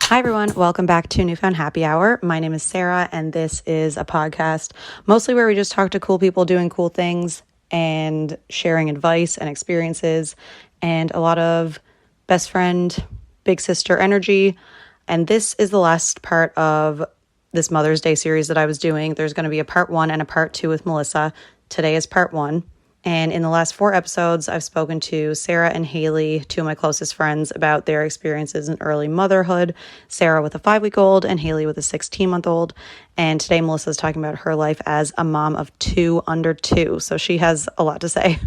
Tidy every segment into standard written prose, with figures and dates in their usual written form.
Hi, everyone. Welcome back to Newfound Happy Hour. My name is Sarah, and this is a podcast mostly where we just talk to cool people doing cool things and sharing advice and experiences and a lot of best friend, big sister energy. And this is the last part of this Mother's Day series that I was doing. There's going to be a part 1 and a part 2 with Melissa. Today is part 1. And in the last 4 episodes, I've spoken to Sarah and Hailey, two of my closest friends, about their experiences in early motherhood. Sarah with a 5-week-old and Hailey with a 16-month-old. And today, Melissa's talking about her life as a mom of 2 under 2. So she has a lot to say.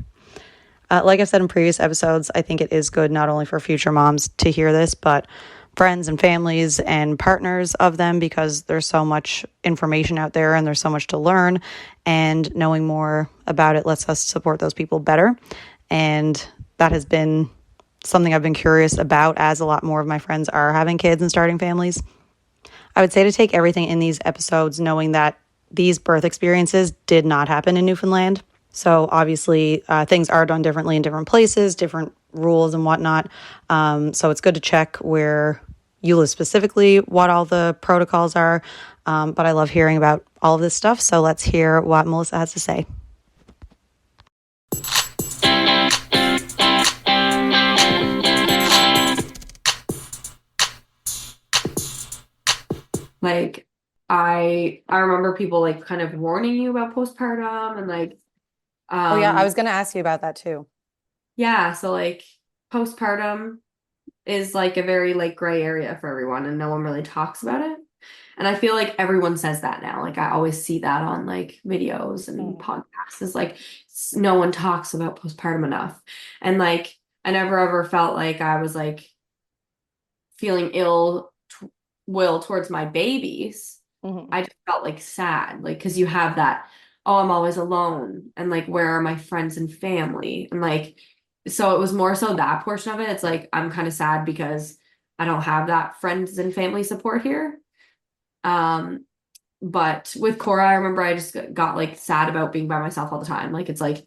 Like I've said in previous episodes, I think it is good not only for future moms to hear this, but friends and families and partners of them, because there's so much information out there and there's so much to learn, and knowing more about it lets us support those people better. And that has been something I've been curious about, as a lot more of my friends are having kids and starting families. I would say to take everything in these episodes knowing that these birth experiences did not happen in Newfoundland. So obviously things are done differently in different places, different rules and whatnot. So it's good to check where you live specifically, what all the protocols are. But I love hearing about all of this stuff. So let's hear what Melissa has to say. Like I remember people like kind of warning you about postpartum and like Oh, yeah, I um was going to ask you about that too. yeah, so like postpartum is like a very like gray area for everyone and no one really talks about it. And I feel like everyone says that now. Like I always see that on like videos and Mm. podcasts is like no one talks about postpartum enough. And like I never ever felt like I was like feeling ill will towards my babies. Mhm. I just felt like sad, like because you have that, oh, I'm always alone, and like where are my friends and family, and like so it was more so that portion of it. It's like I'm kind of sad because I don't have that friends and family support here. Um, but with Cora, I remember I just got like sad about being by myself all the time. Like it's like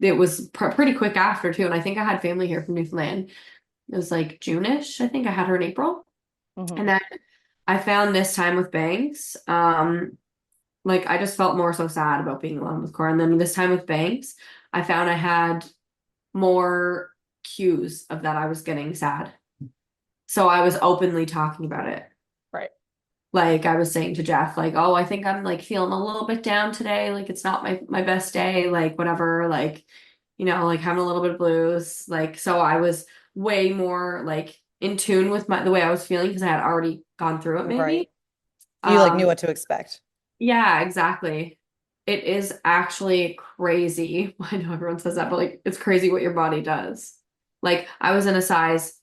it was pretty quick after too, and I think I had family here from Newfoundland. It was like June-ish. I think I had her in April. And Mhm. then I found this time with Banks, like I just felt more so sad about being alone with Cora. And then this time with Banks, I found I had more cues of that I was getting sad. So I was openly talking about it. Right. Like I was saying to Jeff, like, oh, I think I'm like feeling a little bit down today. Like it's not my best day, like whatever, like, like having a little bit of blues. Like, so I was way more like in tune with the way I was feeling because I had already gone through it Right. maybe. You like knew Um, what to expect. yeah, exactly. It is actually crazy. I know everyone says that, but like it's crazy what your body does. Like I was in a size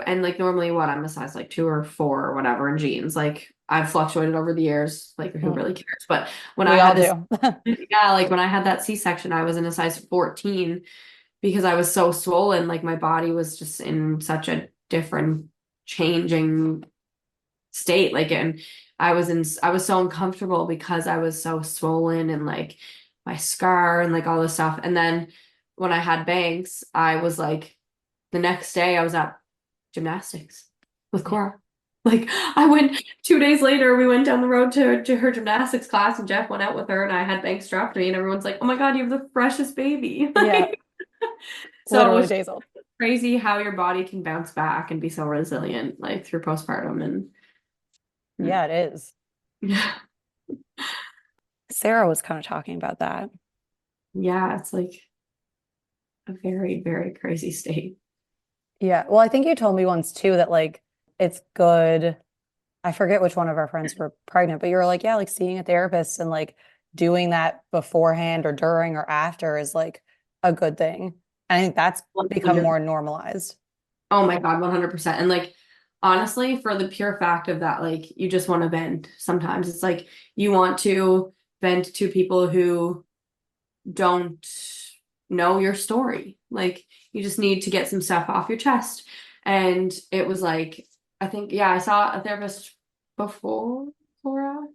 and like normally what I'm a size like 2 or 4 or whatever in jeans. Like I've fluctuated over the years, like who Mm. really cares? But when I We all had this, do. yeah, like when I had that C-section, I was in a size 14 because I was so swollen. Like my body was just in such a different changing state. Like, and I was so uncomfortable because I was so swollen and like my scar and like all this stuff. And then when I had Banks, I was like, the next day I was at gymnastics with Cora. Like I went 2 days later, we went down the road to her gymnastics class and Jeff went out with her and I had Banks strapped to me and everyone's like, oh my God, you have the freshest baby. Yeah, So it literally was days old. crazy how your body can bounce back and be so resilient like through postpartum and Yeah, it is. yeah. Sarah was kind of talking about that. Yeah, it's like a very, very crazy state. Yeah. Well, I think you told me once too that like it's good. I forget which one of our friends were pregnant, but you were like, yeah, like seeing a therapist and like doing that beforehand or during or after is like a good thing. And I think that's become 100. more normalized. Oh my God, 100%. And like honestly, for the pure fact of that, like you just want to vent sometimes. It's like you want to vent to people who don't know your story. Like you just need to get some stuff off your chest. And it was like, I think, yeah, I saw a therapist before Laura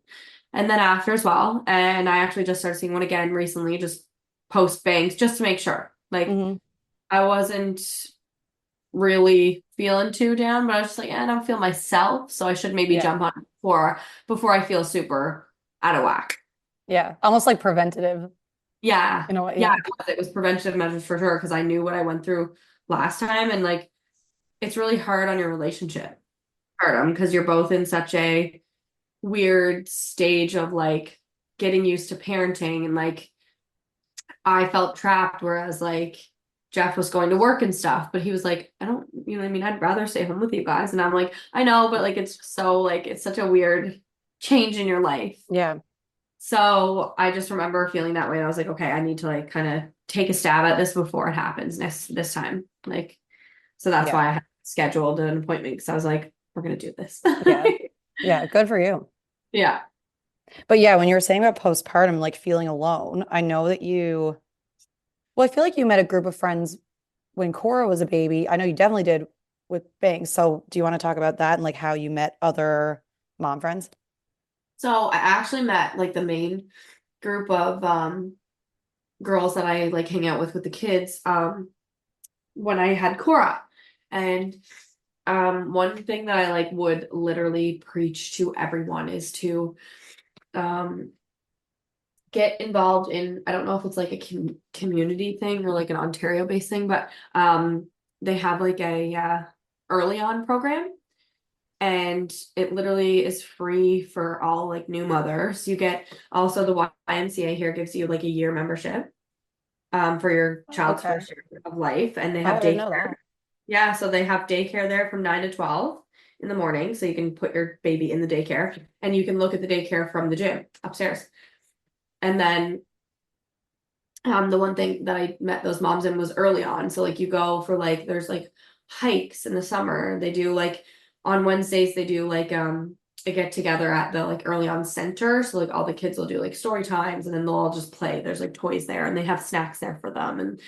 and then after as well. And I actually just started seeing one again recently, just post bangs, just to make sure. Like Hmm. I wasn't really feeling too down, but I was just like, I don't feel myself, so I should maybe Yeah. jump on before I feel super out of whack. Yeah. Almost like preventative Yeah. in a way. Yeah, Yeah. it was preventative measures for sure because I knew what I went through last time, and like it's really hard on your relationship. Hard because you're both in such a weird stage of like getting used to parenting, and like I felt trapped, whereas like Jeff was going to work and stuff, but he was like, I don't, you know what I mean? I'd rather stay home with you guys. And I'm like, I know, but like it's so like it's such a weird change in your life. Yeah. So I just remember feeling that way. And I was like, okay, I need to like kind of take a stab at this before it happens this time. Like, so that's Yeah. why I had scheduled an appointment because I was like, we're gonna do this. Yeah. Yeah. Good for you. Yeah. But yeah, when you were saying about postpartum, like feeling alone, I know that well, I feel like you met a group of friends when Cora was a baby. I know you definitely did with Banks. So do you want to talk about that and like how you met other mom friends? So I actually met like the main group of girls that I like hang out with the kids when I had Cora. And one thing that I like would literally preach to everyone is to um get involved in, I don't know if it's like a community thing or like an Ontario based thing, but they have like a early on program, and it literally is free for all like new mothers. You get also the YMCA here gives you like a year membership for your child's Okay. first year of life, and they Oh, have I didn't know daycare. that. Yeah, so they have daycare there from 9 to 12 in the morning, so you can put your baby in the daycare and you can look at the daycare from the gym upstairs. And then the one thing that I met those moms in was early on. So like you go for like there's like hikes in the summer. They do like on Wednesdays they do like a get together at the like early on center. So like all the kids will do like story times and then they'll all just play. There's like toys there and they have snacks there for them, and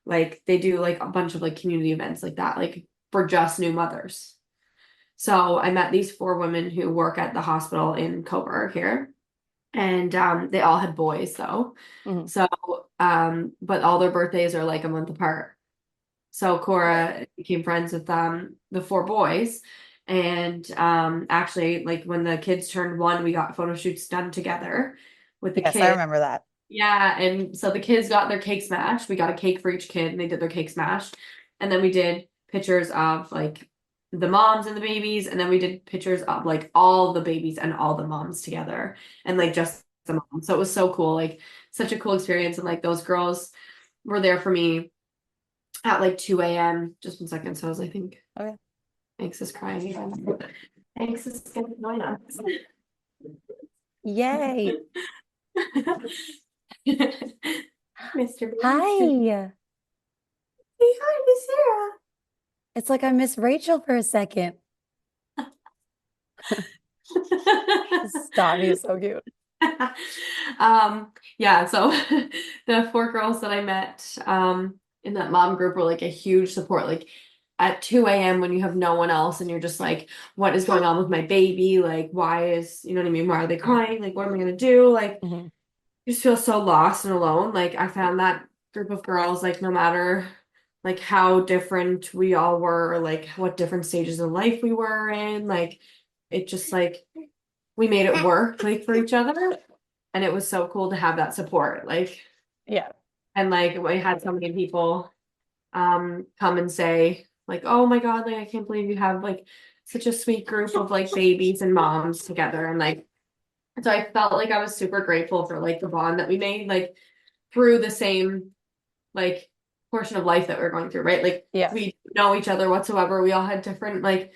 like they do like a bunch of like community events like that, like for just new mothers. So I met these four women who work at the hospital in Coburg here, and they all had boys though. Mhm. So but all their birthdays are like a month apart. So Cora became friends with the four boys. And actually like when the kids turned one, we got photo shoots done together with the Yes, I kids. remember that. Yeah, and so the kids got their cake smash. We got a cake for each kid and they did their cake smash. And then we did pictures of like the moms and the babies, and then we did pictures of like all the babies and all the moms together and like just the mom. So it was so cool, like such a cool experience. And like those girls were there for me at like 2 a.m. Just 1 second. So I was, I think, Okay. Thanks is crying again. Thanks is gonna join us. Yay. Mr. Baby. Hi. Say hi to Sarah. It's like I miss Rachel for a second. Stop. He was so cute. Yeah, so the four girls that I met in that mom group were like a huge support. Like at 2 a.m. when you have no one else and you're just like, what is going on with my baby? Like, why is, you know what I mean? Why are they crying? Like, what am I gonna do? Like, Hmm. you just feel so lost and alone. Like, I found that group of girls, like, no matter like how different we all were, or like what different stages of life we were in, like, it just like we made it work like for each other. And it was so cool to have that support. Like, Yeah. and like we had so many people come and say, like, oh my God, like I can't believe you have like such a sweet group of like babies and moms together. And like so I felt like I was super grateful for like the bond that we made, like through the same like portion of life that we're going through, right? Like Yeah. we know each other whatsoever. We all had different like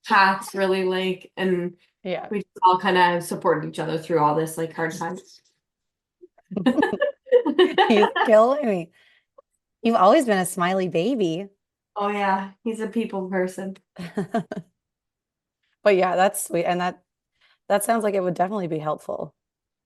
paths really, like, and Yeah. we all kind of supported each other through all this like hard times. He's killing me. You've always been a smiley baby. Oh yeah, he's a people person. But yeah, that's sweet. And that sounds like it would definitely be helpful.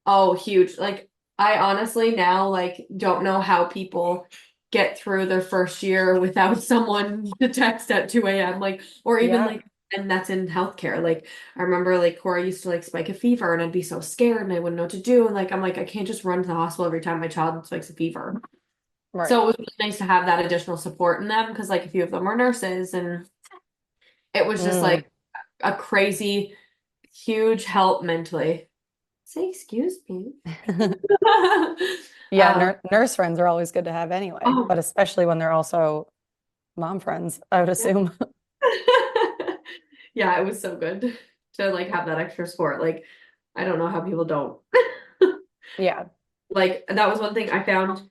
Oh, huge. Like I honestly now like don't know how people get through their first year without someone to text at 2 a.m. Like, or even Yeah. like, and that's in healthcare. Like I remember like Cora used to like spike a fever and I'd be so scared and I wouldn't know what to do. And like I'm like, I can't just run to the hospital every time my child spikes a fever. Right. So it was really nice to have that additional support in them because like a few of them were nurses and it was just Mm. like a crazy, huge help mentally. Say excuse me. Yeah, Um, nurse friends are always good to have anyway, but oh, especially when they're also mom friends, I would yeah. assume. Yeah, it was so good to like have that extra support. Like, I don't know how people don't. Yeah. Like, that was one thing I found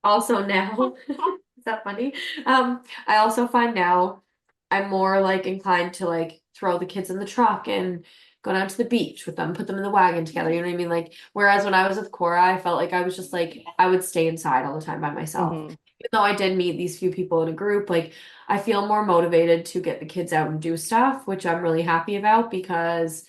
also now. Is that funny? I also find now I'm more like inclined to like throw the kids in the truck and go down to the beach with them, put them in the wagon together. You know what I mean? Like, whereas when I was with Cora, I felt like I was just like I would stay inside all the time by myself. Hmm. Even though I did meet these few people in a group, like I feel more motivated to get the kids out and do stuff, which I'm really happy about because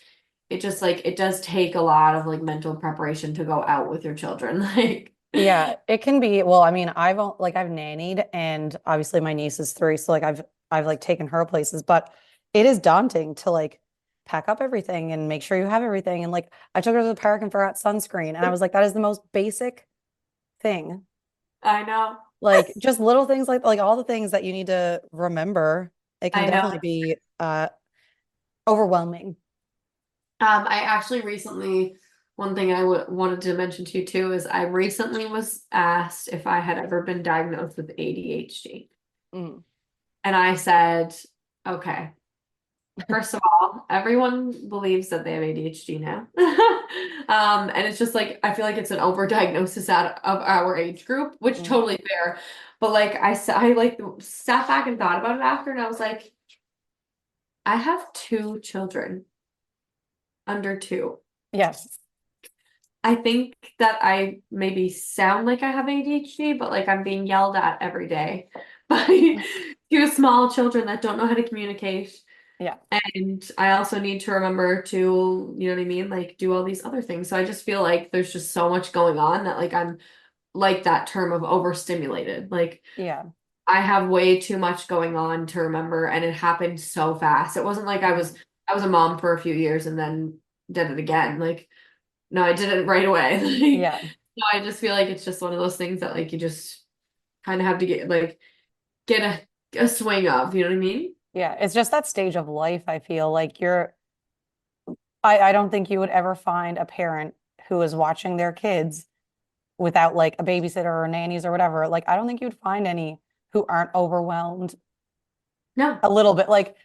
it just like it does take a lot of like mental preparation to go out with your children. Like, Yeah, it can be. Well, I mean, I've nannied and obviously my niece is 3, so like I've like taken her places, but it is daunting to like pack up everything and make sure you have everything. And like I took her to the park and forgot sunscreen, and I was like, that is the most basic thing. I know. Like just little things like all the things that you need to remember. It can I know. definitely be overwhelming. I actually recently, one thing I w wanted to mention to you too is I recently was asked if I had ever been diagnosed with ADHD. Mm. And I said, okay, first of all, everyone believes that they have ADHD now. And it's just like, I feel like it's an overdiagnosis out of our age group, which Mm. totally fair. But like, I like sat back and thought about it after, and I was like, I have 2 children under 2. Yes. I think that I maybe sound like I have ADHD, but like I'm being yelled at every day by 2 small children that don't know how to communicate. Yeah. And I also need to remember to, you know what I mean? Like do all these other things. So I just feel like there's just so much going on that like I'm like that term of overstimulated. Like Yeah. I have way too much going on to remember and it happened so fast. It wasn't like Mhm. I was a mom for a few years and then did it again. Like no, I did it right away. Like, Yeah. no, I just feel like it's just one of those things that like you just kind of have to get a swing of, you know what I mean? Yeah. It's just that stage of life, I feel like I don't think you would ever find a parent who is watching their kids without like a babysitter or nannies or whatever. Like, I don't think you'd find any who aren't overwhelmed No, a little bit. Like,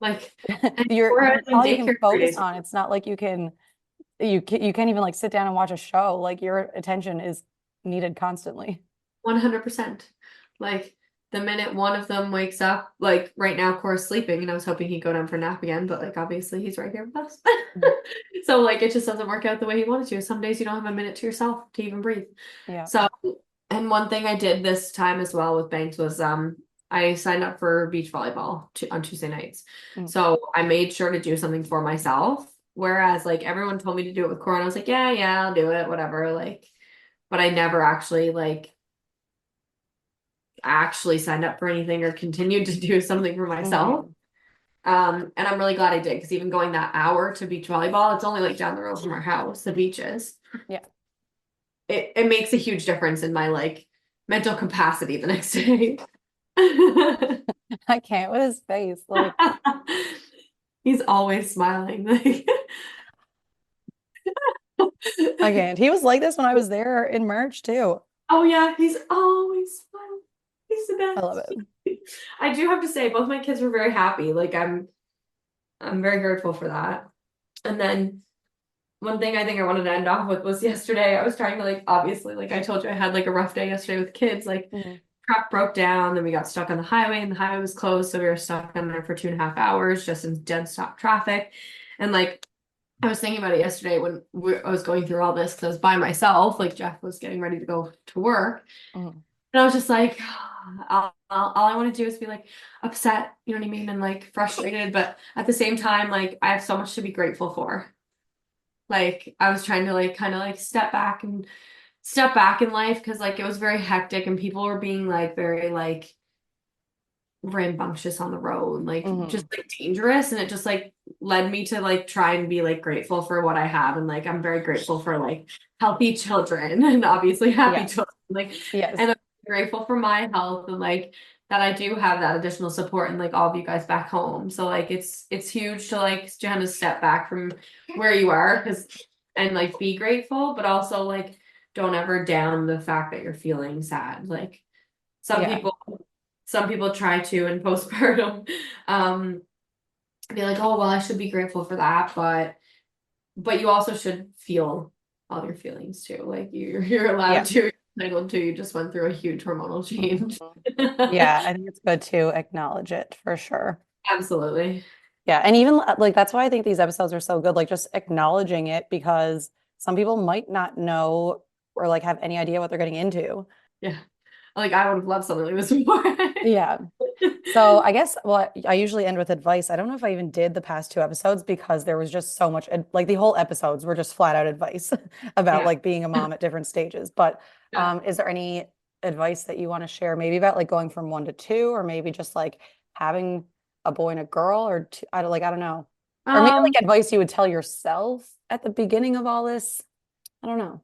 like and we're that's in all you can daycare for focus days. on. It's not like you can't even like sit down and watch a show. Like your attention is needed constantly. 100%. Like the minute one of them wakes up, like right now, Cora's sleeping, and I was hoping he'd go down for a nap again, but like obviously he's right here with us. Mhm. So like it just doesn't work out the way he wanted to. Some days you don't have a minute to yourself to even breathe. Yeah. So, and one thing I did this time as well with Banks was I signed up for beach volleyball on Tuesday nights. Mm. So I made sure to do something for myself. Whereas like everyone told me to do it with Cora, and I was like, yeah, yeah, I'll do it, whatever. Like, but I never actually like actually signed up for anything or continued to do something for myself. Hmm. And I'm really glad I did because even going that hour to beach volleyball, it's only like down the road from our house, the beaches. Yeah. It makes a huge difference in my like mental capacity the next day. I can't with his face. Like, He's always smiling. I can't. He was like this when I was there in March too. Oh yeah, he's always smiling. He's the I love best. it. I do have to say, both my kids were very happy. Like I'm very grateful for that. And then one thing I think I wanted to end off with was yesterday. I was trying to like obviously, like I told you, I had like a rough day yesterday with kids. Like Mhm. truck broke down, then we got stuck on the highway, and the highway was closed, so we were stuck on there for 2.5 hours just in dead stop traffic. And like I was thinking about it yesterday when I was going through all this because I was by myself. Like Jeff was getting ready to go to work, Mhm. and I was just like, all I want to do is be like upset, you know what I mean, and like frustrated. But at the same time, like I have so much to be grateful for. Like I was trying to like kind of like step back in life because like it was very hectic and people were being like very like rambunctious on the road, like just Mhm. like dangerous. And it just like led me to like try and be like grateful for what I have. And like I'm very grateful for like healthy children and obviously happy Yes. children. Like, and Yes. grateful for my health and like that I do have that additional support and like all of you guys back home. So like it's huge to like kind of step back from where you are because and like be grateful, but also like don't ever down the fact that you're feeling sad. Like some Yeah. people some people try to in postpartum be like, oh well, I should be grateful for that, but you also should feel all your feelings too. Like you're allowed Yeah. to, you're entitled to. You just went through a huge hormonal change. Mhm. Yeah, I think it's good to acknowledge it for sure. Absolutely. Yeah, and even like that's why I think these episodes are so good, like just acknowledging it because some people might not know or like have any idea what they're getting into. Yeah. Like I would have loved something like this before. Yeah. So I guess, well, I usually end with advice. I don't know if I even did the past two episodes because there was just so much, like the whole episodes were just flat out advice about Yeah. like being a mom at different stages. But Yeah. is there any advice that you want to share, maybe about like going from one to two, or maybe just like having a boy and a girl, or two, I don't know, or maybe Um, like advice you would tell yourself at the beginning of all this? I don't know.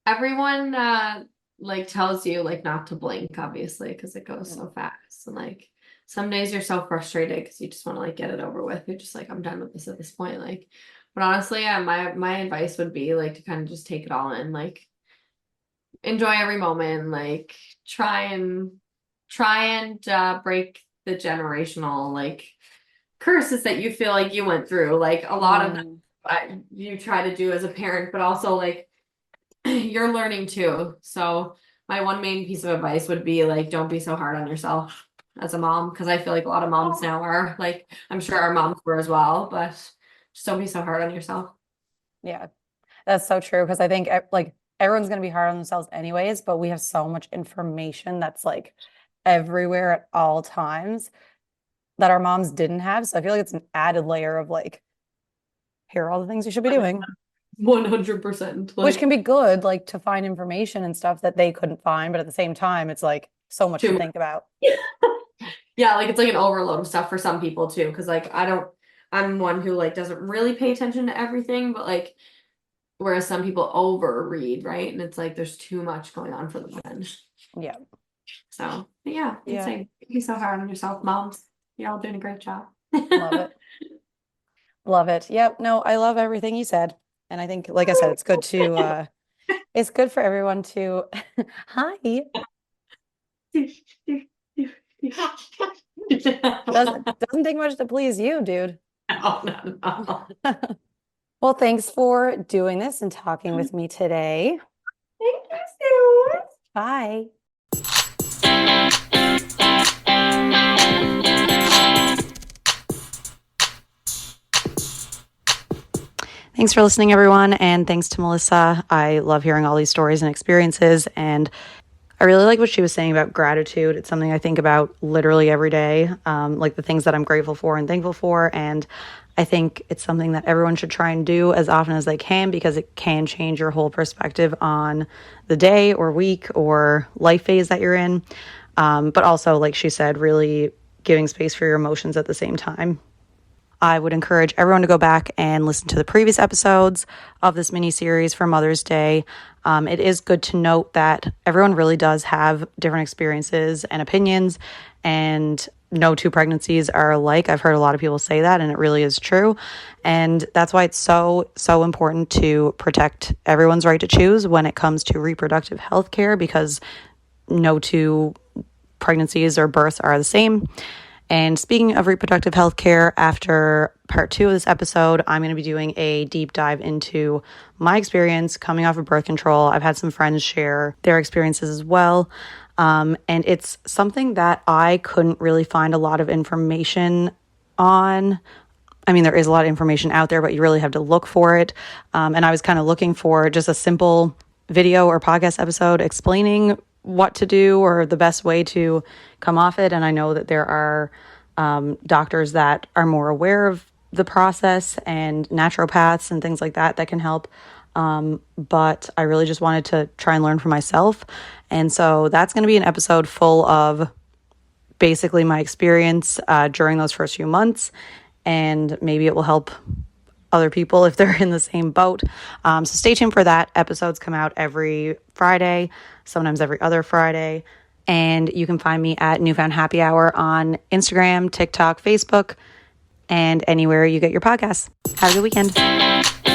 everyone like tells you like not to blink, obviously, because it goes Mm. so fast. And like some days you're so frustrated because you just want to like get it over with. You're just like, I'm done with this at this point. Like, but honestly, yeah, my advice would be like to kind of just take it all in, like enjoy every moment, like try and break the generational like curses that you feel like you went through. Like a lot of them Mm, you try to do as a parent, but also like you're learning too. So my one main piece of advice would be like don't be so hard on yourself as a mom because I feel like a lot of moms now are like I'm sure our moms were as well, but just don't be so hard on yourself. yeah. That's so true because I think like everyone's going to be hard on themselves anyways, but we have so much information that's like everywhere at all times that our moms didn't have. So I feel like it's an added layer of like, here are all the things you should be doing, 100%. which Like can be good, like to find information and stuff that they couldn't find. But at the same time, it's like so much to too think about. much. Yeah, like it's like an overload of stuff for some people too. Cause like I'm one who like doesn't really pay attention to everything, but like whereas some people overread, right? And it's like there's too much going on for the men. Yeah. So but yeah, it's Yeah. like be so hard on yourself, moms. You're all doing a great job. Love it. Love it. Yep. No, I love everything you said. And I think, like I said, it's good for everyone to, hi. Doesn't take much to please you, dude. No, no, no. Well, thanks for doing this and talking with me today. Thank you, Sarah. Bye. Thanks for listening, everyone, and thanks to Melissa. I love hearing all these stories and experiences, and I really like what she was saying about gratitude. It's something I think about literally every day, like the things that I'm grateful for and thankful for. And I think it's something that everyone should try and do as often as they can because it can change your whole perspective on the day or week or life phase that you're in. But also, like she said, really giving space for your emotions at the same time. I would encourage everyone to go back and listen to the previous episodes of this mini series for Mother's Day. It is good to note that everyone really does have different experiences and opinions, and no two pregnancies are alike. I've heard a lot of people say that, and it really is true. And that's why it's so, so important to protect everyone's right to choose when it comes to reproductive health care, because no two pregnancies or births are the same. And speaking of reproductive health care, after part 2 of this episode, I'm going to be doing a deep dive into my experience coming off of birth control. I've had some friends share their experiences as well. And it's something that I couldn't really find a lot of information on. I mean, there is a lot of information out there, but you really have to look for it. And I was kind of looking for just a simple video or podcast episode explaining what to do or the best way to come off it. And I know that there are doctors that are more aware of the process and naturopaths and things like that that can help. But I really just wanted to try and learn for myself. And so that's going to be an episode full of basically my experience during those first few months. And maybe it will help other people if they're in the same boat. So stay tuned for that. Episodes come out every Friday, sometimes every other Friday. And you can find me at Newfound Happy Hour on Instagram, TikTok, Facebook, and anywhere you get your podcasts. Have a good weekend.